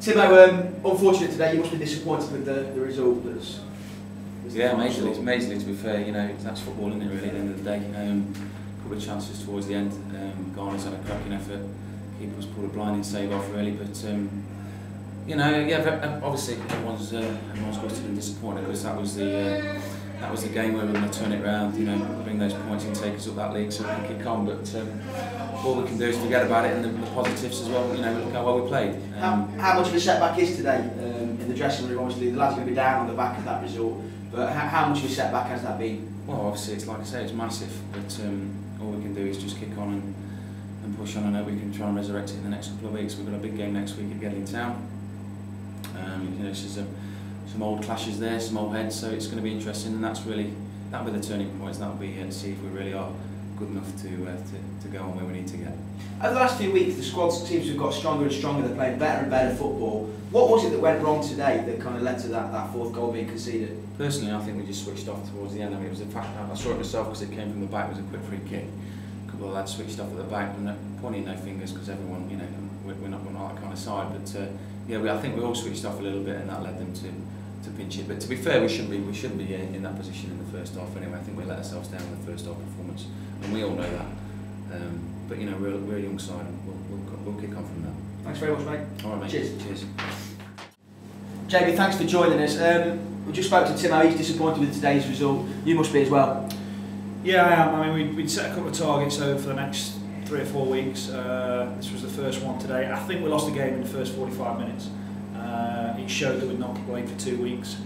Timo, unfortunate today, you must be disappointed with the result. Yeah, majorly to be fair, you know, that's football, isn't it, really, at the end of the day. A couple of chances towards the end, Garner's had a cracking effort, keeper's pulled a blinding save off really, but you know, yeah, obviously everyone's gutted and disappointed because that was the game where we're going to turn it round, you know, bring those points and take us up that league so we can kick on, but all we can do is forget about it and the positives as well, you know, look how well we played. How much of a setback is today in the dressing room? Obviously the lads are going to be down on the back of that result, but how much of a setback has that been? Well, obviously it's like I say, it's massive, but all we can do is just kick on and push on. I know we can try and resurrect it in the next couple of weeks. We've got a big game next week at Heanor Town. You know, it's just some old clashes there, some old heads, so it's going to be interesting, and that'll be the turning points. That'll be to see if we really are good enough to go on where we need to get. Over the last few weeks, the squad seems to have got stronger and stronger. They're playing better and better football. What was it that went wrong today that kind of led to that fourth goal being conceded? Personally, I think we just switched off towards the end. I mean, it was the fact I saw it myself because it came from the back. It was a quick free kick. A couple of lads switched off at the back, and pointing no fingers because everyone, you know, we're not that kind of side. But yeah, I think we all switched off a little bit, and that led them to pinch it. But to be fair, we shouldn't be in that position in the first half anyway. I think we let ourselves down in the first half performance, and we all know that. But you know, we're a young side, and we'll kick on from that. Thanks very much, mate. All right, mate. Cheers. Jamie, thanks for joining us. We just spoke to Timo. He's disappointed with today's result. You must be as well. Yeah, I am. I mean, we'd set a couple of targets over for the next 3 or 4 weeks. This was the first one today. I think we lost the game in the first 45 minutes. It showed that we'd not played for 2 weeks.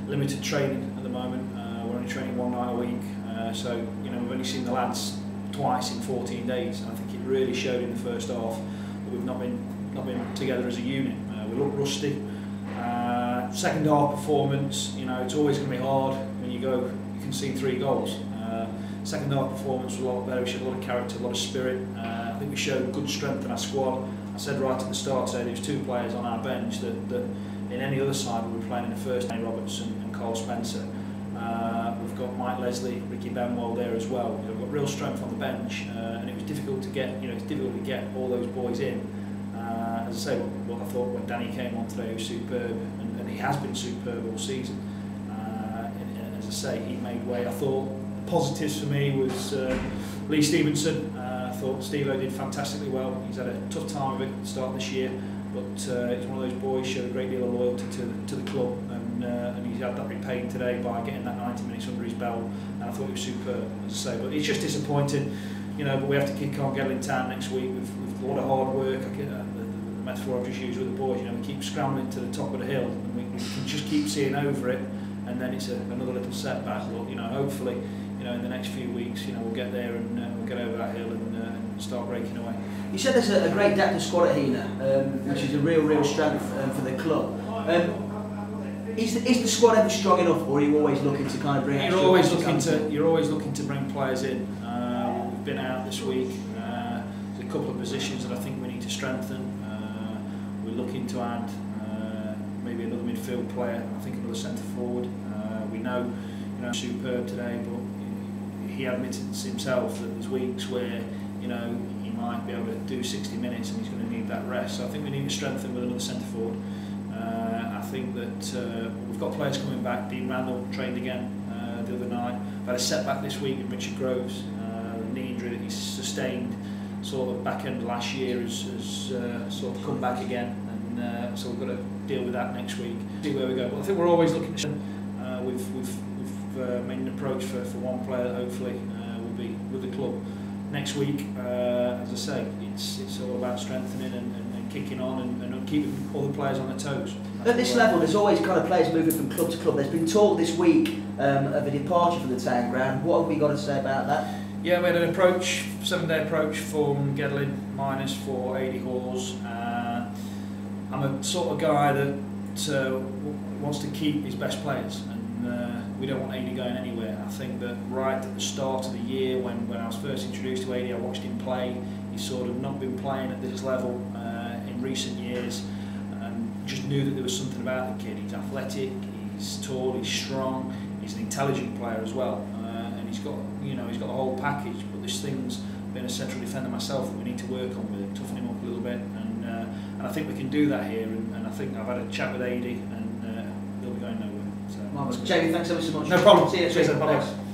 Limited training at the moment. We're only training 1 night a week. So, you know, we've only seen the lads twice in 14 days. And I think it really showed in the first half that we've not been together as a unit. We look rusty. Second half performance, you know, it's always going to be hard when you can see 3 goals. Second half performance was a lot better. We showed a lot of character, a lot of spirit. I think we showed good strength in our squad. I said right at the start today, there was 2 players on our bench that in any other side we were playing in the first, Robertson and Carl Spencer. We've got Mike Leslie, Ricky Benwell there as well. We've got real strength on the bench, and it was difficult to get, all those boys in. As I say, what I thought when Danny came on today, he was superb, and he has been superb all season. And as I say, he made way. I thought positives for me was Lee Stevenson. I thought Steve-O did fantastically well. He's had a tough time of it at the start of this year, but he's one of those boys, showed a great deal of loyalty to the club, and he's had that repaid today by getting that 90 minutes under his belt, and I thought he was superb, as I say. But it's just disappointing, you know, but we have to kick on Heanor Town next week with a lot of hard work. The metaphor I've just used with the boys, you know, we keep scrambling to the top of the hill, and we can just keep seeing over it, and then it's another little setback. But you know, hopefully, you know, in the next few weeks, you know, we'll get there and we'll get over that hill and start breaking away. You said there's a great depth of squad at Heanor, which is a real strength for the club. Is the squad ever strong enough, or are you always looking to kind of bring? You're always looking to bring players in. We've been out this week. There's a couple of positions that I think we need to strengthen. We're looking to add maybe another midfield player. I think another centre forward. We know, you know, superb today, but he admitted himself that there's weeks where, you know, he might be able to do 60 minutes and he's going to need that rest. So I think we need to strengthen with another centre forward. I think that we've got players coming back. Dean Randall trained again the other night. We've had a setback this week with Richard Groves. The knee injury that he's sustained sort of back end of last year has sort of come back again, and so we've got to deal with that next week. See where we go. But I think we're always looking to. We've made an approach for one player that hopefully will be with the club next week. As I say, it's all about strengthening and kicking on and keeping all the players on their toes. At this level, there's always kind of players moving from club to club. There's been talk this week of a departure from the town ground. What have we got to say about that? Yeah, we had an approach, 7-day approach from Gedlin Miners for Aidy Hawes. I'm a sort of guy that wants to keep his best players, and we don't want Aidy going anywhere. I think that right at the start of the year, when I was first introduced to Aidy, I watched him play. He's sort of not been playing at this level in recent years, and just knew that there was something about the kid. He's athletic, he's tall, he's strong, he's an intelligent player as well, and he's got the whole package. But this thing's been a central defender myself that we need to work on with him, toughen him up a little bit, and I think we can do that here, and I think I've had a chat with AD, and he'll be going nowhere. So Jamie, thanks ever so much. no problem. See you next Cheers, week. bye-bye. Thanks.